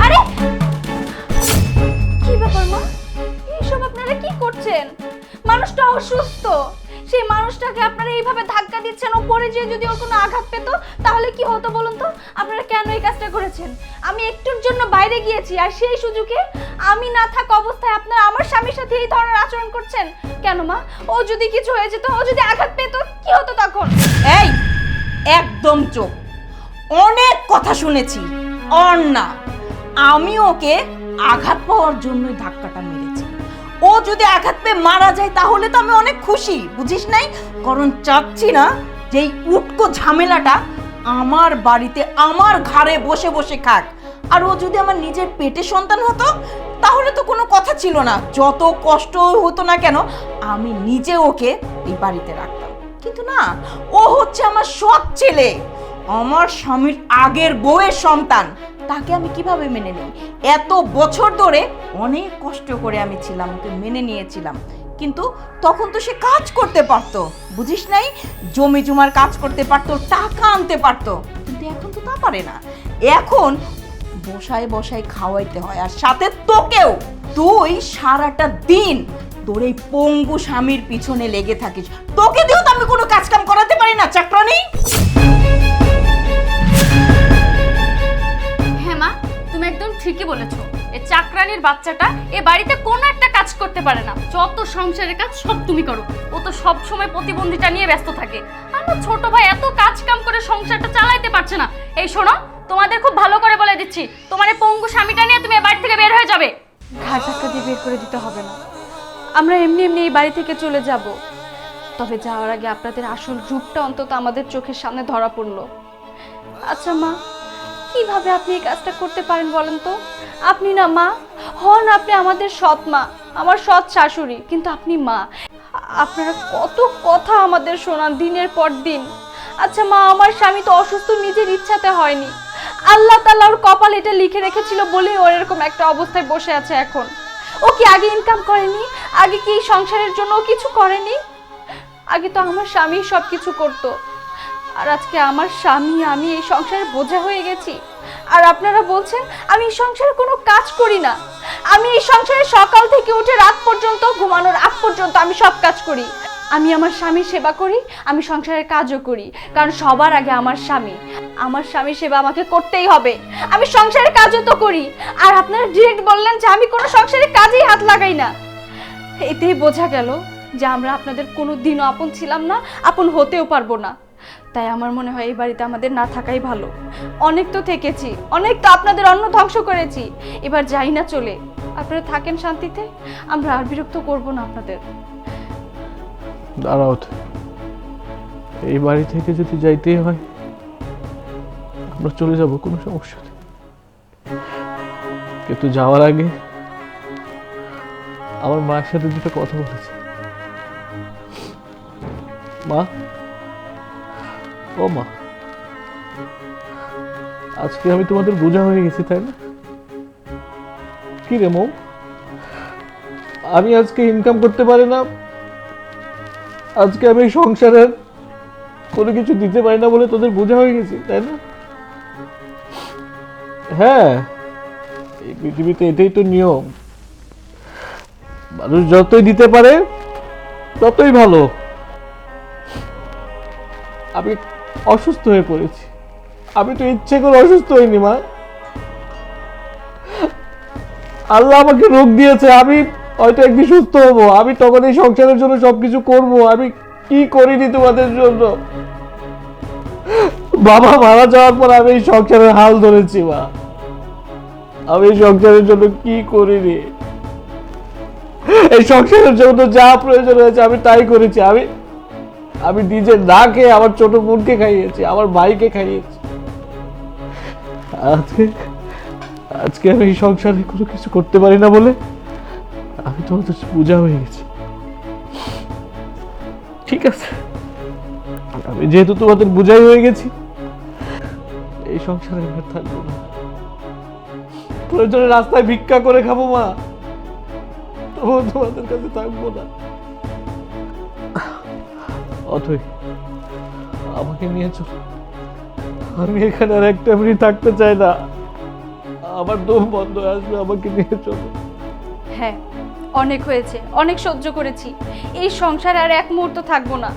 আরে কি ব্যাপার মা, এইসব আপনারা কি করছেন? মানুষটা অসুস্থ, সেই মানুষটাকে আপনারা এইভাবে ধাক্কা দিচ্ছেন। ও পড়ে যেয়ে যদি ওর কোনো আঘাত পেত তাহলে কি হতো বলুন তো? আপনারা কেন এই কাজটা করেছেন? আমি একটুর জন্য বাইরে গিয়েছি, আর সেই সুযোগে আমি না থাকা অবস্থায় আপনারা আমার স্বামীর সাথে এই ধরনের আচরণ করছেন কেন মা? ও যদি কিছু হয়ে যেত, ও যদি আঘাত পেত, কি হতো তখন? এই একদম চুপ। অনেক কথা শুনেছি। আর না, আমি ওকে আঘাত পাওয়ার জন্যই ধাক্কাটা মেরেছি। ও যদি আঘাত পেয়ে মারা যায় তাহলে তো আমি অনেক খুশি, বুঝিস নাই? কারণ চাচ্ছি না যে এই উটকো ঝামেলাটা আমার বাড়িতে আমার ঘাড়ে বসে বসে খাক। আর ও যদি আমার নিজের পেটে সন্তান হতো তাহলে তো কোনো কথা ছিল না। যত কষ্ট হতো না কেন আমি নিজে ওকে এই বাড়িতে রাখতাম। কিন্তু না, ও হচ্ছে আমার সৎ ছেলে, আমার স্বামীর আগের বউয়ের সন্তান। তাকে আমি কিভাবে মেনে নিই? এত বছর ধরে অনেক কষ্ট করে আমি ছিলাম, ওকে মেনে নিয়েছিলাম। কিন্তু তখন তো সে কাজ করতে পারতো, বুঝিস নাই? জমি জমার কাজ করতে পারতো, টাকা আনতে পারতো। কিন্তু এখন তো তা পারে না। এখন বসায় বসায় খাওয়াইতে হয়, আর সাথে তোকেও। তুই সারাটা দিন তোর এই পঙ্গু স্বামীর পিছনে লেগে থাকিস। তোকে দিয়েও তো আমি কোনো কাজ কাম করাতে পারি না, চাকরানি। হ্যাঁ মা, তুমি একদম ঠিকই বলেছো। এই চাকরানির বাচ্চাটা এ বাড়িতে কোনো একটা কাজ করতে পারে না। যত সংসারের কাজ সব তুমি করো। ও তো সব সময় প্রতিবন্ধীটা নিয়ে ব্যস্ত থাকে। আমার ছোট ভাই এত কাজ কাম করে সংসারটা চালাইতে পারছে না। এই শোনো, তোমাদের খুব ভালো করে বলে দিচ্ছি, তোমার এই পঙ্গু স্বামীটা নিয়ে তুমি এ বাড়ি থেকে বের হয়ে যাবে। ঘাট ধাক্কা দিয়ে বের করে দিতে হবে না, আমরা এমনি এমনি এই বাড়ি থেকে চলে যাব। তবে যাওয়ার আগে আপনাদের আসল রূপটা অন্তত আমাদের চোখের সামনে ধরা পড়লো। আচ্ছা মা, কিভাবে আপনি এই কাজটা করতে পারেন বলেন তো? আপনি না মা হন, আপনি আমাদের সৎ মা, আমার সৎ শাশুড়ি, কিন্তু আপনি মা। আপনারা কত কথা আমাদের শোনান দিনের পর দিন। আচ্ছা মা, আমার স্বামী তো অসুস্থ নিজের ইচ্ছাতে হয়নি, আল্লাহ তাআলা ওর কপাল এটা লিখে রেখেছিল বলেই ওর এরকম একটা অবস্থায় বসে আছে এখন। ও কি আগে ইনকাম করেনি? আগে কি এই সংসারের জন্য ও কিছু করেনি? আগে তো আমার স্বামী সব কিছু করতো, আর আজকে আমার স্বামী আমি এই সংসারে বোঝা হয়ে গেছি। আর আপনারা বলছেন আমি এই সংসারে কোনো কাজ করি না। আমি এই সংসারে সকাল থেকে উঠে রাত পর্যন্ত, ঘুমানোর আগ পর্যন্ত আমি সব কাজ করি। আমি আমার স্বামীর সেবা করি, আমি সংসারের কাজও করি, কারণ সবার আগে আমার স্বামী। আমার স্বামীর সেবা আমাকে করতেই হবে। আমি সংসারের কাজও তো করি। আর আপনারা ডিরেক্ট বললেন যে আমি কোনো সংসারের কাজেই হাত লাগাই না। এতেই বোঝা গেল যে আমরা আপনাদের কোনো দিনও আপন ছিলাম না, আপন হতেও পারবো না। তাই আমার মনে হয় এই বাড়িতে আমাদের না থাকাই ভালো। অনেক তো থেকেছি, অনেক তো আপনাদের অন্ন ধ্বংস করেছি, এবার যাই না চলে। আপনারা থাকেন শান্তিতে, আমরা আর বিরক্ত করব না আপনাদের। দাঁড়াও, এই বাড়ি থেকে যদি যাইতেই হয় আমরা চলে যাব, কোনো সমস্যা নেই। কিন্তু যাওয়ার আগে আমার মায়ের সাথে দুটো কথা বলেছি। মা, ও মা, আজকে আমি তোমাদের বোঝা হয়ে গেছি, তাই না? কি রে মৌ, আমি আজকে ইনকাম করতে পারি না, আজকে আমি সংসারের কোনো কিছু দিতে পারি না বলে তোদের বোঝা হয়ে গেছি, তাই না? হ্যাঁ, এই পৃথিবীতে এটাই তো নিয়ম। মানুষ যতই দিতে পারে ততই ভালো। আমি অসুস্থ হয়ে পড়েছি, আমি তো ইচ্ছে করে অসুস্থ হইনি মা। আল্লাহ আমাকে রোগ দিয়েছে, আমি হয়তো একদিন সুস্থ হব, আমি তখন এই সংসারের জন্য সবকিছু করব। আমি কি করিনি তোমাদের জন্য? বাবা মারা যাওয়ার পর আমি এই সংসারের হাল ধরেছি মা। আমি এই সংসারের জন্য কি করিনি? এই সংসারের জন্য যা প্রয়োজন হয়েছে আমি তাই করেছি। আমি নিজে না খেয়ে আমার ছোট বোনকে খাইয়েছি, আমার ভাইকে খাইয়েছি। আজকে আমি এই সংসারে কোনো কিছু করতে পারি না বলে আমি তোমাদের বোঝা হয়ে গেছি। ঠিক আছে, আমি যেহেতু তোমাদের বোঝাই হয়ে গেছি, এই সংসারে আর থাকবো না। প্রয়োজনে রাস্তায় ভিক্ষা করে খাবো মা, তবুও তোমাদের কাছে থাকবো না। অথই, আমাকে নিয়ে চলো, আমি এখানে আর একটা মিনিট থাকতে চাই না। আমার দম বন্ধ হয়ে আসবে, আমাকে নিয়ে চলো। হ্যাঁ, অনেক হয়েছে, অনেক সহ্য করেছি। এই সংসারে আর এক মুহূর্ত থাকবো না।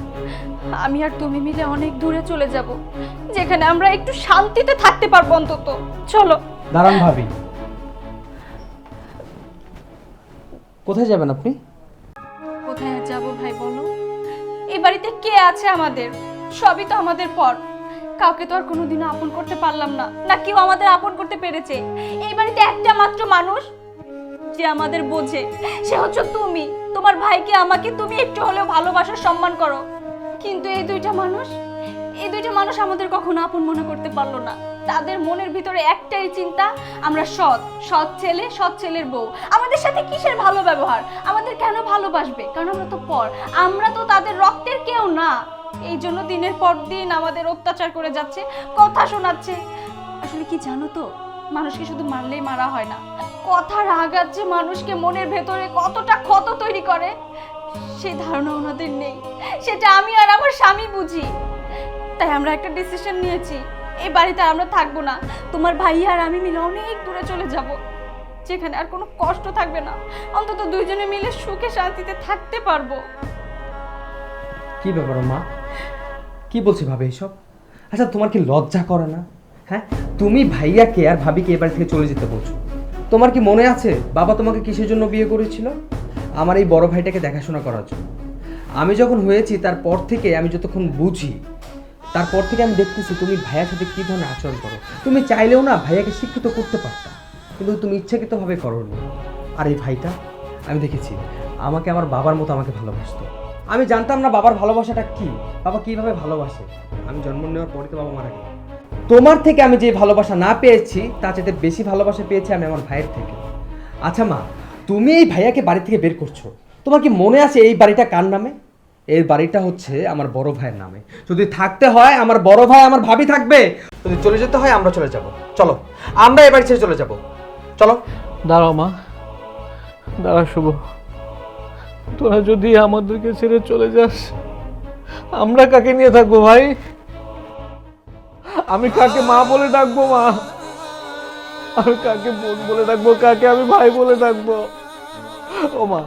আমি আর তুমি মিলে অনেক দূরে চলে যাব, যেখানে আমরা একটু শান্তিতে থাকতে পারবো অন্তত। চলো। দাঁড়ান ভাবি, কোথায় যাবেন আপনি? কোথায় আর যাবো ভাই বলো? এই বাড়িতে কে আছে আমাদের? সবই তো আমাদের পর। কাউকে তো আর কোনোদিনও আপন করতে পারলাম না, না কেউ আমাদের আপন করতে পেরেছে। এই বাড়িতে একটা মাত্র মানুষ যে আমাদের বোঝে, সে হচ্ছে তুমি। তোমার ভাইকে আমাকে তুমি একটু হলেও ভালোবাসার সম্মান করো, কিন্তু এই দুইটা মানুষ আমাদের কখনো আপন মনে করতে পারলো না। তাদের মনের ভিতরে একটাই চিন্তা, আমরা সৎ ছেলে, সৎ ছেলের বউ। আমাদের সাথে কিসের ভালো ব্যবহার? আমাদের কেন ভালোবাসবে? কারণ আমরা তো পর, আমরা তো তাদের রক্তের কেউ না। এই জন্য দিনের পর দিন আমাদের অত্যাচার করে যাচ্ছে, কথা শোনাচ্ছে। আসলে কি জানো তো, মানুষকে শুধু মারলেই মারা হয় না, কথার আঘাত যে মানুষকে মনের ভেতরে কতটা ক্ষত তৈরি করে সেই ধারণা ওনাদের নেই। সেটা আমি আর আমার স্বামী বুঝি। তাই আমরা একটা ডিসিশন নিয়েছি, এই বাড়িতে আমরা থাকবো না। তোমার ভাই আর আমি মিলে অনেক দূরে চলে যাব, যেখানে আর কোনো কষ্ট থাকবে না। অন্তত দুইজনে মিলে সুখে শান্তিতে থাকতে পারবো। কি ব্যাপার মা, কি বলছি ভাবে এসব? আচ্ছা তোমার কি লজ্জা করে না? হ্যাঁ, তুমি ভাইয়াকে আর ভাবিকে এবার থেকে চলে যেতে বলছো। তোমার কি মনে আছে বাবা তোমাকে কিসের জন্য বিয়ে করেছিল? আমার এই বড় ভাইটাকে দেখাশোনা করার জন্য। আমি যখন হয়েছি তারপর থেকে, আমি যতক্ষণ বুঝি তারপর থেকে আমি দেখতেছি তুমি ভাইয়ার সাথে কী ধরনের আচরণ করো। তুমি চাইলেও না ভাইয়াকে শিক্ষিত করতে পারতা, কিন্তু তুমি ইচ্ছাকৃতভাবে করোনি। আর এই ভাইটা আমি দেখেছি আমাকে আমার বাবার মতো আমাকে ভালোবাসতো। আমি জানতাম না বাবার ভালোবাসাটা কি, বাবা কিভাবে ভালোবাসে। আমি জন্ম নেওয়ার পরে তো বাবা মারা গেল। তোমার থেকে আমি যে ভালোবাসা না পেয়েছি তার চাইতে বেশি ভালোবাসা পেয়েছি আমি আমার ভাইয়ের থেকে। আচ্ছা মা, তুমি এই ভাইয়াকে বাড়ি থেকে বের করছো, তোমার কি মনে আছে এই বাড়িটা কার নামে? এই বাড়িটা হচ্ছে আমার বড় ভাইয়ের নামে। যদি থাকতে হয় আমার বড় ভাই আমার ভাবি থাকবে, যদি চলে যেতে হয় আমরা চলে যাব। চলো, আমরা এই বাড়ি ছেড়ে চলে যাব। চলো। দাঁড়াও মা, দাঁড়া শুভ। তোরা যদি আমাদেরকে ছেড়ে চলে যাস, আমরা কাকে নিয়ে থাকবো ভাই? আমি কাকে মা বলে ডাকবো? মা, আমি কাকে বোন বলে ডাকবো? কাকে আমি ভাই বলে ডাকবো? ও মা,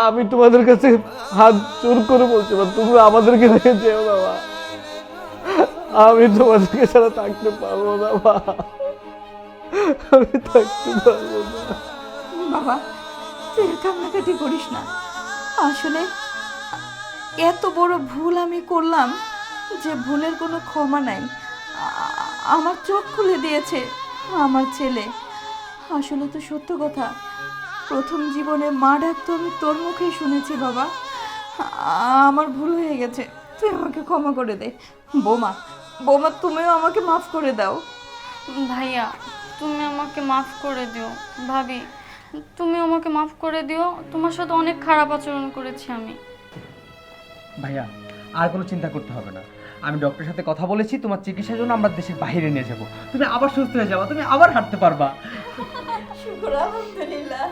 আমি তোমাদের কাছে হাত জোর করে বলছি না, তুমি আমাদেরকে নিয়ে যেও না মা। আমি তোমাদেরকে ছাড়া থাকতে পারবো না মা, আমি থাকতে পারবো না। বাবা, তুই কান্নাকাটি করিস না। আসলে এত বড় ভুল আমি করলাম যে ভুলের কোনো ক্ষমা নাই। আমার চোখ খুলে দিয়েছে আমার ছেলে। আসলে তো সত্য কথা, প্রথম জীবনে মা ডাকতো আমি তোর মুখেই শুনেছি বাবা। আমার ভুল হয়ে গেছে, তুই আমাকে ক্ষমা করে দে। বৌমা, বৌমা তুমিও আমাকে মাফ করে দাও। ভাইয়া, তুমি আমাকে মাফ করে দিও। ভাবি, তুমি আমাকে মাফ করে দিও। তোমার সাথে অনেক খারাপ আচরণ করেছি আমি। ভাইয়া, আর কোনো চিন্তা করতে হবে না। আমি ডক্টরের সাথে কথা বলেছি, তোমার চিকিৎসার জন্য আমরা দেশের বাইরে নিয়ে যাব। তুমি আবার সুস্থ হয়ে যাবা, তুমি আবার হাঁটতে পারবা। শুকর, আলহামদুলিল্লাহ।